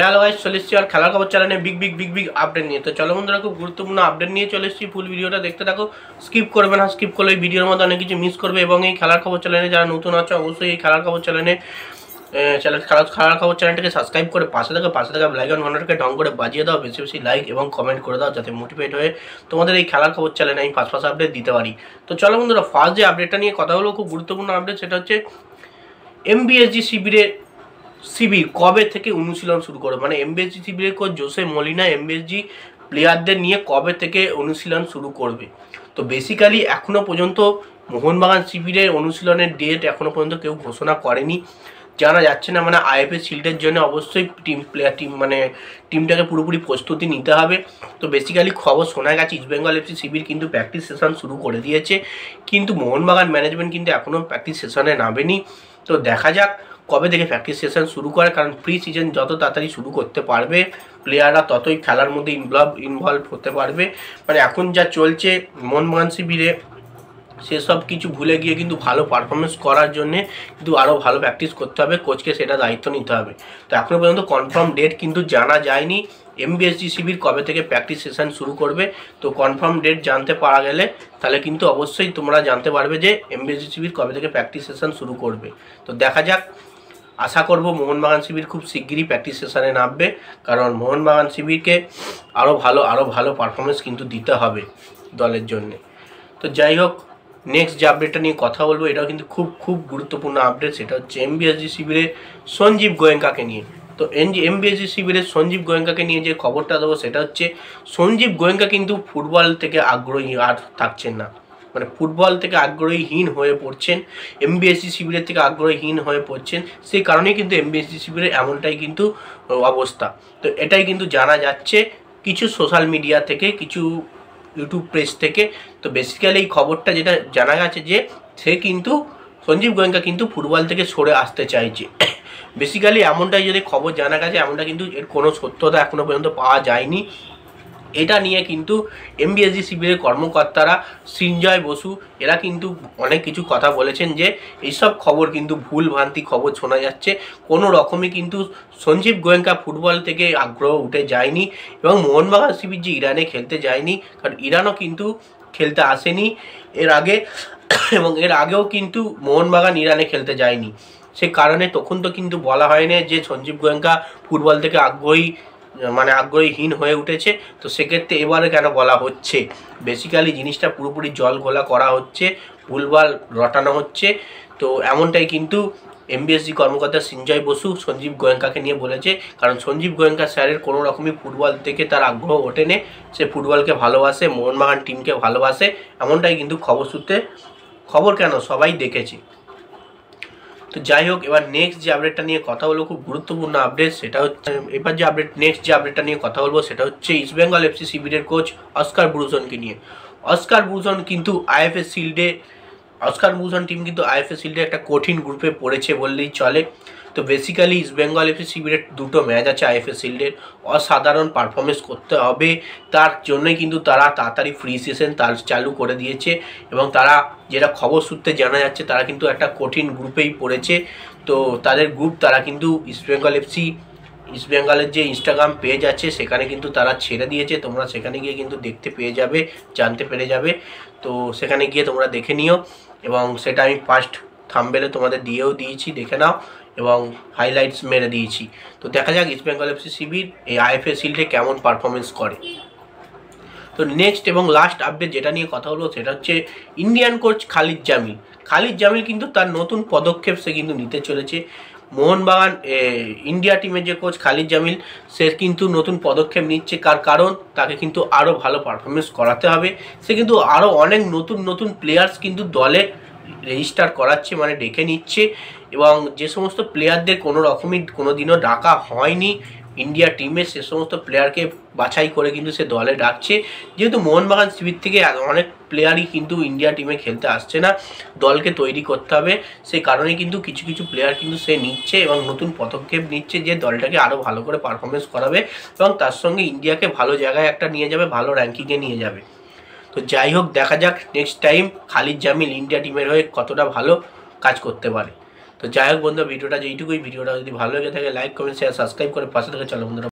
Hello guys, চলে এসেছি আর খেলার খবর চ্যানেলে বিগ আপডেট নিয়ে। তো চলো বন্ধুরা, খুব গুরুত্বপূর্ণ আপডেট নিয়ে চলে এসেছি। ফুল ভিডিওটা দেখতে থাকো, স্কিপ করবে না। স্কিপ করলে এই ভিডিওর মধ্যে অনেক কিছু মিস করবে। এবং এই খেলার খবর চ্যানেলে যারা নতুন আছে, অবশ্যই এই খেলার খবর খেলার খবর চ্যানেলটাকে সাবস্ক্রাইব করে পাশে থাকা বেল আইকন ঘন্টাটাকে ঢং করে বাজিয়ে দাও। বেশি বেশি লাইক এবং কমেন্ট করে দাও, যাতে মোটিভেট হয়ে তোমাদের এই খেলার খবর চ্যানেলে আমি ফার্স্ট আপডেট দিতে পারি। তো চলো বন্ধুরা, ফার্স্ট যে আপডেটটা নিয়ে কথা হলো, খুব গুরুত্বপূর্ণ আপডেট। সেটা হচ্ছে এমবিএসজি শিবির কবে থেকে অনুশীলন শুরু করবে। মানে এমবিএসজি শিবিরের কোচ জোসে মলিনা এমবিএসজি প্লেয়ারদের নিয়ে কবে থেকে অনুশীলন শুরু করবে। তো বেসিক্যালি এখনও পর্যন্ত মোহনবাগান শিবিরের অনুশীলনের ডেট এখনও পর্যন্ত কেউ ঘোষণা করেনি, জানা যাচ্ছে না। মানে আইএফএ শিল্ডের জন্য অবশ্যই টিমটাকে পুরোপুরি প্রস্তুতি নিতে হবে। তো বেসিক্যালি খবর শোনা গেছে ইস্টবেঙ্গল এফসি শিবির কিন্তু প্র্যাকটিস সেশন শুরু করে দিয়েছে, কিন্তু মোহনবাগান ম্যানেজমেন্ট কিন্তু এখনও প্র্যাকটিস সেশনে নামেনি। তো দেখা যাক কবে থেকে প্র্যাকটিস সেশন শুরু করে, কারণ প্রি সিজন যত তাড়াতাড়ি শুরু করতে পারবে প্লেয়াররা ততই খেলার মধ্যে ইনভলভ হতে পারবে। মানে এখন যা চলছে মোহনবাগান শিবিরে, সেসব কিছু ভুলে গিয়ে কিন্তু ভালো পারফরমেন্স করার জন্যে কিন্তু আরও ভালো প্র্যাকটিস করতে হবে, কোচকে সেটা দায়িত্ব নিতে হবে। তো এখনও পর্যন্ত কনফার্ম ডেট কিন্তু জানা যায়নি এমবিএসজি শিবির কবে থেকে প্র্যাকটিস সেশন শুরু করবে। তো কনফার্ম ডেট জানতে পারা গেলে তাহলে কিন্তু অবশ্যই তোমরা জানতে পারবে যে এমবিএসজি শিবির কবে থেকে প্র্যাকটিস সেশন শুরু করবে। তো দেখা যাক, আশা করব মোহনবাগান শিবির খুব শিগগিরই প্র্যাকটিস সেশনে নামবে, কারণ মোহনবাগান শিবিরকে আরও ভালো পারফরমেন্স কিন্তু দিতে হবে দলের জন্যে। তো যাই হোক, নেক্সট যে আপডেটটা নিয়ে কথা বলবো, এটাও কিন্তু খুব গুরুত্বপূর্ণ আপডেট। সেটা হচ্ছে এমবিএসজি শিবিরে সঞ্জীব গোয়েঙ্কাকে নিয়ে। তো এমবিএসজি শিবিরের সঞ্জীব গোয়েঙ্কাকে নিয়ে যে খবরটা দেবো, সেটা হচ্ছে সঞ্জীব গোয়েঙ্কা কিন্তু ফুটবল থেকে আগ্রহী আর থাকছেন না। মানে ফুটবল থেকে আগ্রহীহীন হয়ে পড়ছেন, এমবিএসজি শিবিরের থেকে আগ্রহীহীন হয়ে পড়ছেন। সেই কারণেই কিন্তু এমবিএসজি শিবিরের এমনটাই কিন্তু অবস্থা। তো এটাই কিন্তু জানা যাচ্ছে কিছু সোশ্যাল মিডিয়া থেকে, কিছু ইউটিউব পেজ থেকে। তো বেসিক্যালি এই খবরটা যেটা জানা গেছে যে সঞ্জীব গোয়েঙ্কা কিন্তু ফুটবল থেকে সরে আসতে চাইছে। বেসিক্যালি এমনটাই যদি খবর জানা গেছে, এমনটা কিন্তু এর কোনো সত্যতা এখনও পর্যন্ত পাওয়া যায়নি। এটা নিয়ে কিন্তু এমবিএসজি শিবিরের কর্মকর্তারা সৃঞ্জয় বসু এরা কিন্তু অনেক কিছু কথা বলেছেন যে এইসব খবর কিন্তু ভুলভ্রান্তি খবর শোনা যাচ্ছে। কোনো রকমই কিন্তু সঞ্জীব গোয়েঙ্কা ফুটবল থেকে আগ্রহ উঠে যায়নি, এবং মোহনবাগান শিবির যে ইরানে খেলতে যায়নি, কারণ ইরানও কিন্তু খেলতে আসেনি এর আগে, এবং এর আগেও কিন্তু মোহনবাগান ইরানে খেলতে যায়নি। সে কারণে তখন তো কিন্তু বলা হয়নি যে সঞ্জীব গোয়েঙ্কা ফুটবল থেকে আগ্রহীহীন হয়ে উঠেছে। তো সেক্ষেত্রে এবারে কেন বলা হচ্ছে? বেসিক্যালি জিনিসটা পুরোপুরি জল ঘোলা করা হচ্ছে, ভুলভাল রটানো হচ্ছে। তো এমনটাই কিন্তু এমবিএসজি কর্মকর্তা সঞ্জয় বসু সঞ্জীব গোয়েঙ্কাকে নিয়ে বলেছে, কারণ সঞ্জীব গোয়েঙ্কা স্যারের কোনো রকমই ফুটবল থেকে তার আগ্রহ ওঠেনি। সে ফুটবলকে ভালোবাসে, মোহনবাগান টিমকে ভালোবাসে, এমনটাই কিন্তু খবর কেন সবাই দেখেছে। তো যাই হোক, এবার নেক্সট যে আপডেটটা নিয়ে কথা বলবো, খুব গুরুত্বপূর্ণ আপডেট। সেটা হচ্ছে নেক্সট যে আপডেটটা নিয়ে কথা বলবো, সেটা হচ্ছে ইস্টবেঙ্গল এফসি শিবিরের কোচ অস্কার ব্রুজনকে নিয়ে। অস্কার ব্রুজন কিন্তু টিম কিন্তু আইএফএ শিল্ডে একটা কঠিন গ্রুপে পড়েছে বললেই চলে। তো বেসিক্যালি ইস্টবেঙ্গল এফসি শিবিরের দুটো ম্যাচ আছে আইএফএ শিল্ডের, অসাধারণ পারফরমেন্স করতে হবে। তার জন্যই কিন্তু তারা তাড়াতাড়ি ফ্রি সেশন চালু করে দিয়েছে, এবং তারা যেটা খবর সূত্রে জানা যাচ্ছে তারা কিন্তু একটা কঠিন গ্রুপেই পড়েছে। তো তাদের গ্রুপ তারা কিন্তু ইস্টবেঙ্গলের যে ইনস্টাগ্রাম পেজ আছে সেখানে কিন্তু তারা ছেড়ে দিয়েছে। তোমরা সেখানে গিয়ে কিন্তু দেখতে পেয়ে যাবে, জানতে পেরে যাবে। তো সেখানে গিয়ে তোমরা দেখে নিও, এবং সেটা আমি ফার্স্ট থাম্বনেলে তোমাদের দিয়েছি, দেখে নাও, এবং হাইলাইটস মেরে দিয়েছি। তো দেখা যাক ইস্টবেঙ্গল এফসি শিবির এই আইএফএ শিল্ডে কেমন পারফরমেন্স করে। তো নেক্সট এবং লাস্ট আপডেট যেটা নিয়ে কথা বলবো, সেটা হচ্ছে ইন্ডিয়ান কোচ খালিদ জামিল কিন্তু তার নতুন পদক্ষেপ সে কিন্তু নিতে চলেছে। মোহনবাগান ইন্ডিয়া টিমের যে কোচ খালিদ জামিল, সে কিন্তু নতুন পদক্ষেপ নিচ্ছে। কারণ তাকে কিন্তু আরও ভালো পারফরমেন্স করাতে হবে। সে কিন্তু আরও অনেক নতুন প্লেয়ার্স কিন্তু দলে রেজিস্টার করাচ্ছে, মানে ডেকে নিচ্ছে। এবং যে সমস্ত প্লেয়ারদের কোনো রকমই কোনো দিনও ডাকা হয়নি ইন্ডিয়া টিমে, সে সমস্ত প্লেয়ারকে বাছাই করে কিন্তু সে দলে ডাকছে। যেহেতু মোহনবাগান শিবির থেকে অনেক প্লেয়ারই কিন্তু ইন্ডিয়া টিমে খেলতে আসছে না, দলকে তৈরি করতে হবে, সেই কারণে কিন্তু কিছু প্লেয়ার কিন্তু সে নিচ্ছে, এবং নতুন পদক্ষেপ নিচ্ছে যে দলটাকে আরও ভালো করে পারফরমেন্স করাবে, এবং তার সঙ্গে ইন্ডিয়াকে ভালো জায়গায় একটা নিয়ে যাবে, ভালো র্যাঙ্কিংয়ে নিয়ে যাবে। তো যাই হোক, দেখা যাক next time Khalid Jamil India টিমের হয়ে কতটা ভালো কাজ করতে পারে। তো যাই হোক বন্ধুরা, ভিডিওটা যেইটুকুই, ভিডিওটা যদি ভালো লেগে থাকে লাইক কমেন্ট শেয়ার সাবস্ক্রাইব করে পাশে থেকে চলো বন্ধুরা।